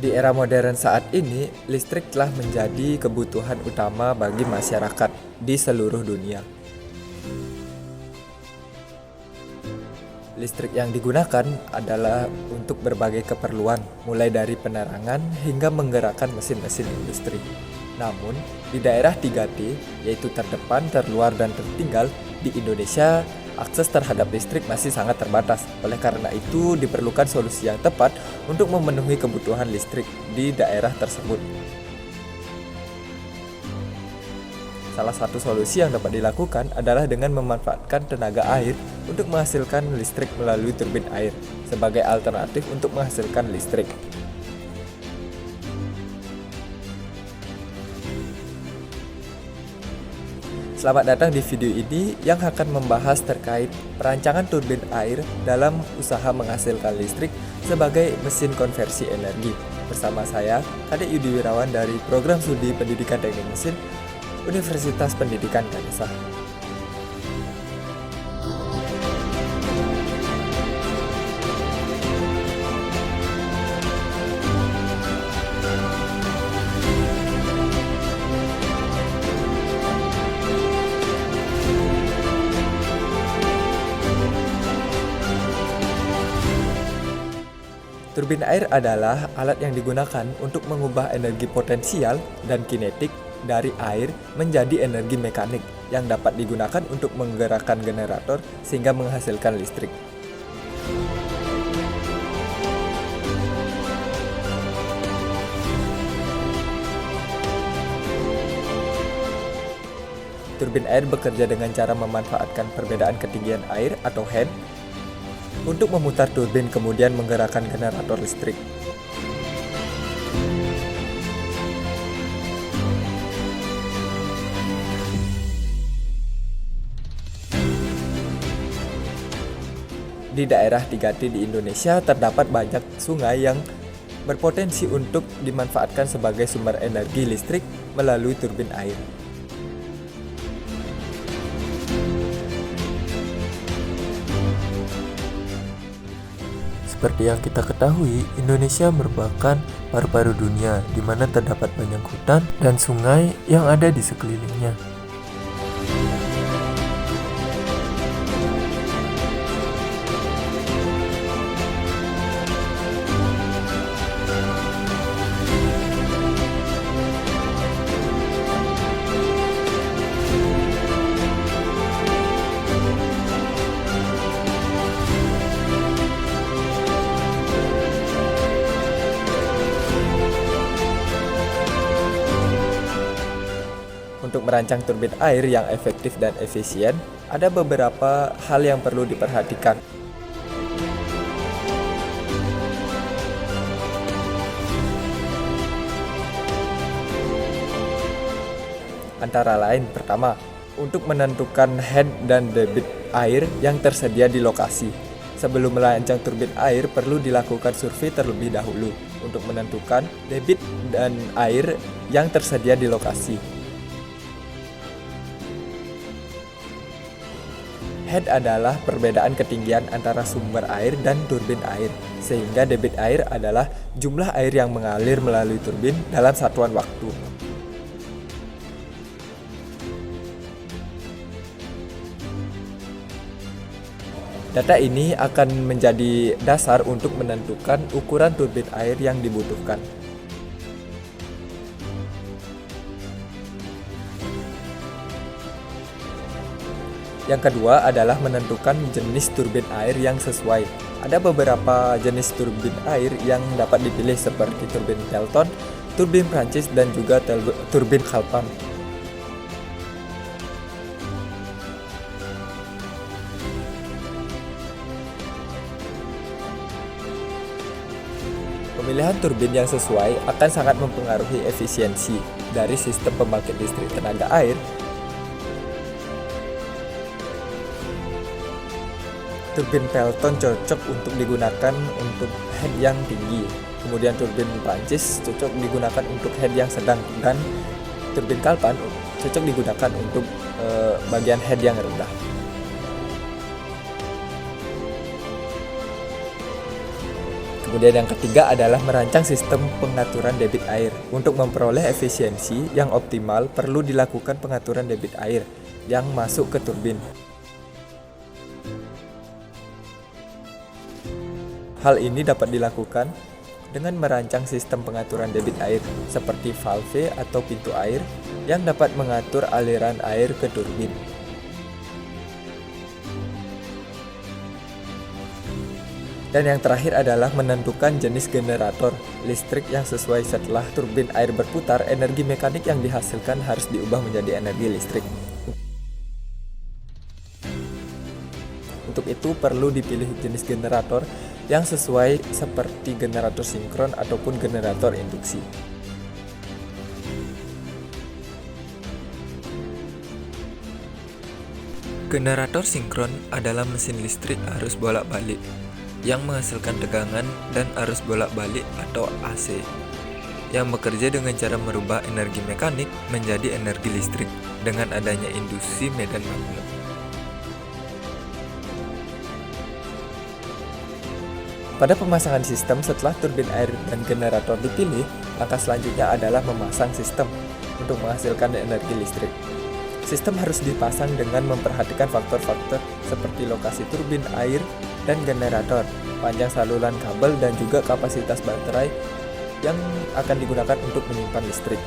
Di era modern saat ini, listrik telah menjadi kebutuhan utama bagi masyarakat di seluruh dunia. Listrik yang digunakan adalah untuk berbagai keperluan, mulai dari penerangan hingga menggerakkan mesin-mesin industri. Namun, di daerah 3T, yaitu terdepan, terluar, dan tertinggal, di Indonesia, akses terhadap listrik masih sangat terbatas. Oleh karena itu, diperlukan solusi yang tepat untuk memenuhi kebutuhan listrik di daerah tersebut. Salah satu solusi yang dapat dilakukan adalah dengan memanfaatkan tenaga air untuk menghasilkan listrik melalui turbin air sebagai alternatif untuk menghasilkan listrik. Selamat datang di video ini yang akan membahas terkait perancangan turbin air dalam usaha menghasilkan listrik sebagai mesin konversi energi. Bersama saya, Kadek Yudi Wirawan dari Program Studi Pendidikan Teknik Mesin Universitas Pendidikan Ganesha. Turbin air adalah alat yang digunakan untuk mengubah energi potensial dan kinetik dari air menjadi energi mekanik yang dapat digunakan untuk menggerakkan generator sehingga menghasilkan listrik. Turbin air bekerja dengan cara memanfaatkan perbedaan ketinggian air atau head untuk memutar turbin kemudian menggerakkan generator listrik. Di daerah 3T di Indonesia terdapat banyak sungai yang berpotensi untuk dimanfaatkan sebagai sumber energi listrik melalui turbin air. Seperti yang kita ketahui, Indonesia merupakan paru-paru dunia di mana terdapat banyak hutan dan sungai yang ada di sekelilingnya. Untuk merancang turbin air yang efektif dan efisien, ada beberapa hal yang perlu diperhatikan. Antara lain, pertama, untuk menentukan head dan debit air yang tersedia di lokasi. Sebelum merancang turbin air, perlu dilakukan survei terlebih dahulu untuk menentukan debit dan air yang tersedia di lokasi. Head adalah perbedaan ketinggian antara sumber air dan turbin air, sehingga debit air adalah jumlah air yang mengalir melalui turbin dalam satuan waktu. Data ini akan menjadi dasar untuk menentukan ukuran turbin air yang dibutuhkan. Yang kedua adalah menentukan jenis turbin air yang sesuai. Ada beberapa jenis turbin air yang dapat dipilih seperti turbin Pelton, turbin Prancis, dan juga turbin Kalpan. Pemilihan turbin yang sesuai akan sangat mempengaruhi efisiensi dari sistem pembangkit listrik tenaga air. Turbin Pelton cocok untuk digunakan untuk head yang tinggi. Kemudian turbin Prancis cocok digunakan untuk head yang sedang, dan turbin Kalpan cocok digunakan untuk bagian head yang rendah. Kemudian yang ketiga adalah merancang sistem pengaturan debit air. Untuk memperoleh efisiensi yang optimal, perlu dilakukan pengaturan debit air yang masuk ke turbin. Hal ini dapat dilakukan dengan merancang sistem pengaturan debit air seperti valve atau pintu air yang dapat mengatur aliran air ke turbin. Dan yang terakhir adalah menentukan jenis generator listrik yang sesuai. Setelah turbin air berputar, energi mekanik yang dihasilkan harus diubah menjadi energi listrik. Untuk itu perlu dipilih jenis generator yang sesuai seperti generator sinkron ataupun generator induksi. Generator sinkron adalah mesin listrik arus bolak-balik yang menghasilkan tegangan dan arus bolak-balik atau AC yang bekerja dengan cara merubah energi mekanik menjadi energi listrik dengan adanya induksi medan magnet. Pada pemasangan sistem, setelah turbin air dan generator dipilih, langkah selanjutnya adalah memasang sistem untuk menghasilkan energi listrik. Sistem harus dipasang dengan memperhatikan faktor-faktor seperti lokasi turbin air dan generator, panjang saluran kabel, dan juga kapasitas baterai yang akan digunakan untuk menyimpan listrik.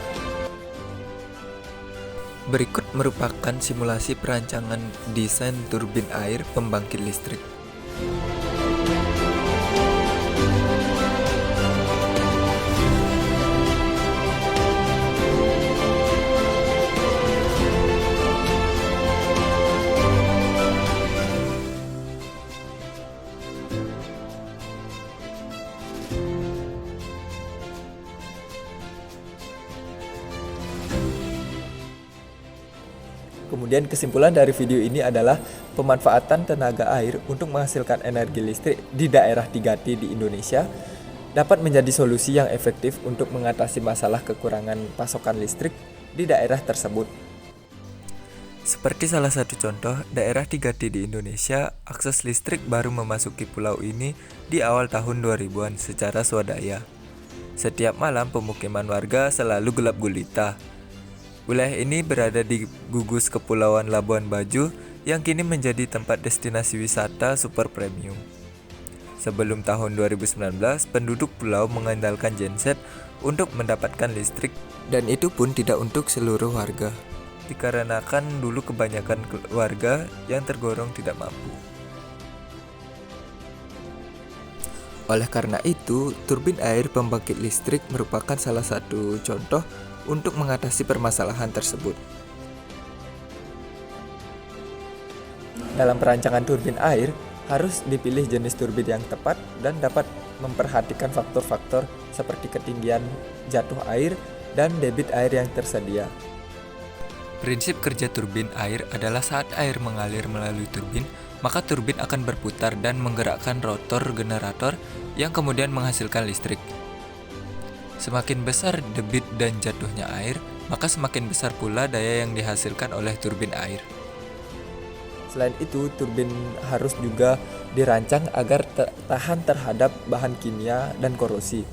Berikut merupakan simulasi perancangan desain turbin air pembangkit listrik. Kemudian kesimpulan dari video ini adalah pemanfaatan tenaga air untuk menghasilkan energi listrik di daerah 3T di Indonesia dapat menjadi solusi yang efektif untuk mengatasi masalah kekurangan pasokan listrik di daerah tersebut. Seperti salah satu contoh, daerah 3T di Indonesia, akses listrik baru memasuki pulau ini di awal tahun 2000-an secara swadaya. Setiap malam pemukiman warga selalu gelap gulita. Wilayah ini berada di gugus Kepulauan Labuan Bajo yang kini menjadi tempat destinasi wisata super premium. Sebelum tahun 2019, penduduk pulau mengandalkan genset untuk mendapatkan listrik, dan itu pun tidak untuk seluruh warga, dikarenakan dulu kebanyakan warga yang tergolong tidak mampu. Oleh karena itu, turbin air pembangkit listrik merupakan salah satu contoh untuk mengatasi permasalahan tersebut. Dalam perancangan turbin air, harus dipilih jenis turbin yang tepat dan dapat memperhatikan faktor-faktor seperti ketinggian jatuh air dan debit air yang tersedia. Prinsip kerja turbin air adalah saat air mengalir melalui turbin, maka turbin akan berputar dan menggerakkan rotor generator yang kemudian menghasilkan listrik. Semakin besar debit dan jatuhnya air, maka semakin besar pula daya yang dihasilkan oleh turbin air. Selain itu, turbin harus juga dirancang agar tahan terhadap bahan kimia dan korosi.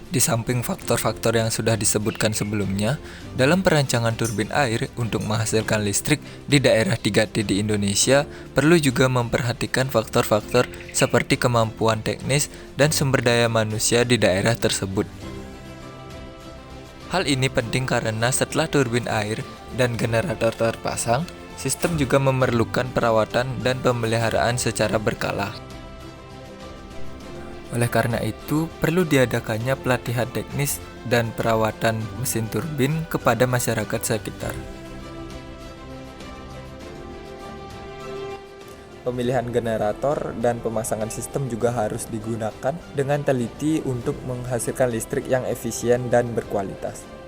Di samping faktor-faktor yang sudah disebutkan sebelumnya, dalam perancangan turbin air untuk menghasilkan listrik di daerah 3T di Indonesia perlu juga memperhatikan faktor-faktor seperti kemampuan teknis dan sumber daya manusia di daerah tersebut. Hal ini penting karena setelah turbin air dan generator terpasang, sistem juga memerlukan perawatan dan pemeliharaan secara berkala. Oleh karena itu, perlu diadakannya pelatihan teknis dan perawatan mesin turbin kepada masyarakat sekitar. Pemilihan generator dan pemasangan sistem juga harus digunakan dengan teliti untuk menghasilkan listrik yang efisien dan berkualitas.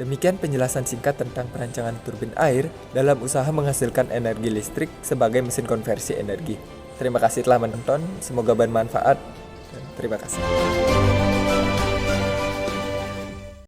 Demikian penjelasan singkat tentang perancangan turbin air dalam usaha menghasilkan energi listrik sebagai mesin konversi energi. Terima kasih telah menonton, semoga bermanfaat. Terima kasih.